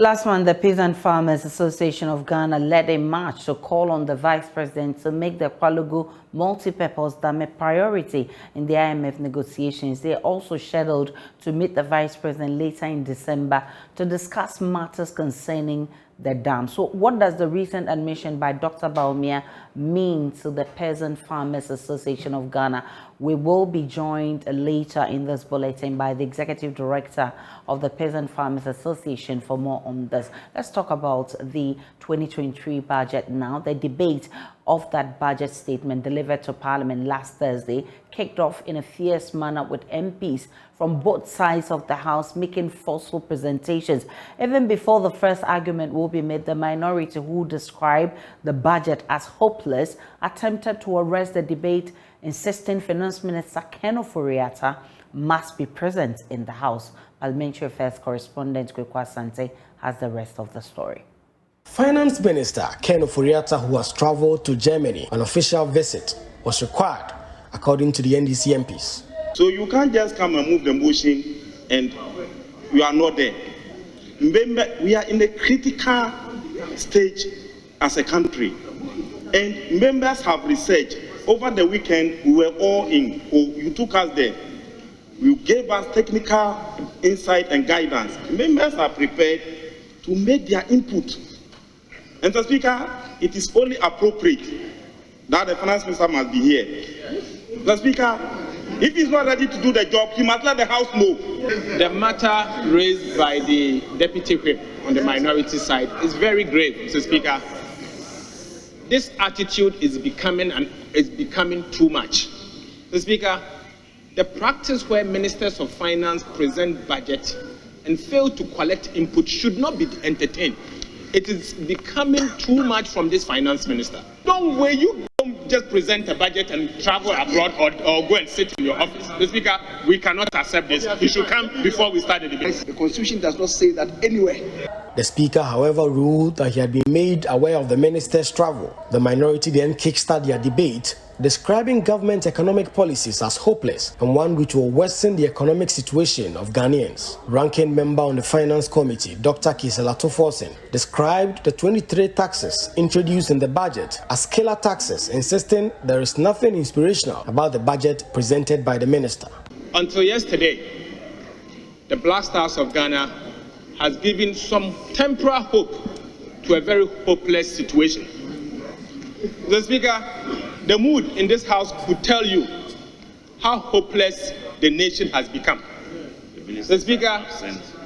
Last month, the Peasant Farmers Association of Ghana led a march to call on the Vice President to make the Kwalugu multi-purpose dam a priority in the IMF negotiations. They are also scheduled to meet the Vice President later in December to discuss matters concerning the dam. So what does the recent admission by Dr. Baumia mean to the Peasant Farmers Association of Ghana? We will be joined later in this bulletin by the Executive Director of the Peasant Farmers Association for more on this. Let's talk about the 2023 budget now. The debate of that budget statement delivered to Parliament last Thursday kicked off in a fierce manner with MPs from both sides of the House making forceful presentations. Even before the first argument will be made, the minority who described the budget as hopeless attempted to arrest the debate, insisting Finance Minister Ato Forson must be present in the House. Parliamentary Affairs correspondent Kwekwa Sante has the rest of the story. Finance Minister Ato Forson, who has traveled to Germany on an official visit, was required, according to the NDC MPs. So you can't just come and move the motion and you are not there. Remember, we are in a critical stage as a country. And members have researched. Over the weekend, we were all in. You took us there. You gave us technical insight and guidance. Members are prepared to make their input. And Mr. Speaker, it is only appropriate that the Finance Minister must be here. Mr. Speaker, if he's not ready to do the job, he must let the House know. The matter raised by the Deputy Whip on the minority side is very grave, Mr. Speaker. This attitude is becoming too much. Mr. Speaker, the practice where ministers of finance present budget and fail to collect input should not be entertained. It is becoming too much from this finance minister. You don't just present a budget and travel abroad or go and sit in your office. Mr. Speaker, we cannot accept this. He should come before we start the debate. The Constitution does not say that anywhere. The Speaker, however, ruled that he had been made aware of the minister's travel. The minority then kickstarted their debate, describing government economic policies as hopeless and one which will worsen the economic situation of Ghanaians. Ranking member on the Finance Committee, Dr. Ato Forson, described the 23 taxes introduced in the budget as killer taxes, insisting there is nothing inspirational about the budget presented by the minister. Until yesterday, the Black Stars of Ghana has given some temporary hope to a very hopeless situation. Mr. Speaker, the mood in this House could tell you how hopeless the nation has become. Mr. Speaker,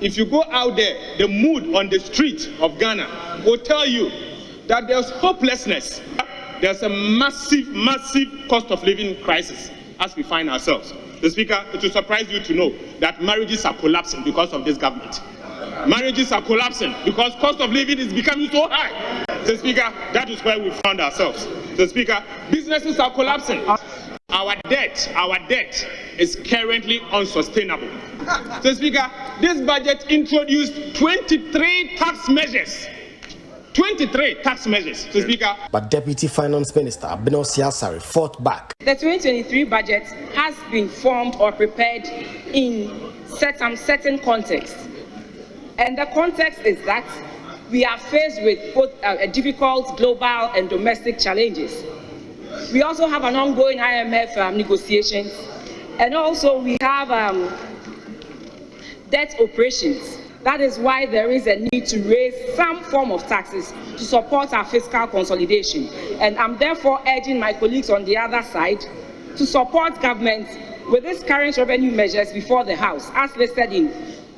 if you go out there, the mood on the street of Ghana will tell you that there's hopelessness. There's a massive cost of living crisis as we find ourselves. Mr. Speaker, it will surprise you to know that marriages are collapsing because of this government. Marriages are collapsing because cost of living is becoming so high. Mr. Speaker, that is where we found ourselves. Mr. Speaker, businesses are collapsing. Our debt is currently unsustainable. Mr. Speaker, this budget introduced 23 tax measures. 23 tax measures, Mr. Speaker. But Deputy Finance Minister Abino Siasari fought back. The 2023 budget has been formed or prepared in some certain context. And the context is that we are faced with both difficult global and domestic challenges. We also have an ongoing IMF negotiations, and also we have debt operations. That is why there is a need to raise some form of taxes to support our fiscal consolidation. And I'm therefore urging my colleagues on the other side to support government with these current revenue measures before the House, as listed in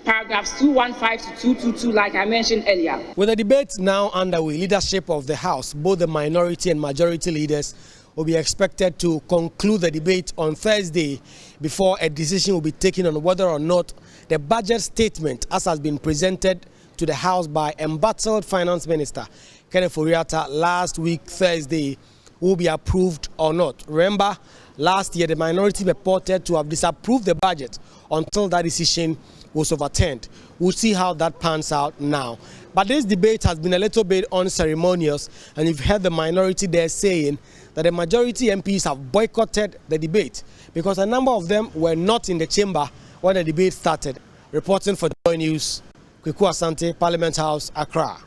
paragraphs 215 to 222, like I mentioned earlier. With the debate now underway, leadership of the House, both the minority and majority leaders, will be expected to conclude the debate on Thursday before a decision will be taken on whether or not the budget statement, as has been presented to the House by embattled Finance Minister Ato Forson last week Thursday, will be approved or not. Remember, last year the minority purported to have disapproved the budget until that decision was overturned. We'll see how that pans out now. But this debate has been a little bit unceremonious, and you've heard the minority there saying that the majority MPs have boycotted the debate because a number of them were not in the chamber when the debate started. Reporting for JoyNews, Kweku Asante, Parliament House, Accra.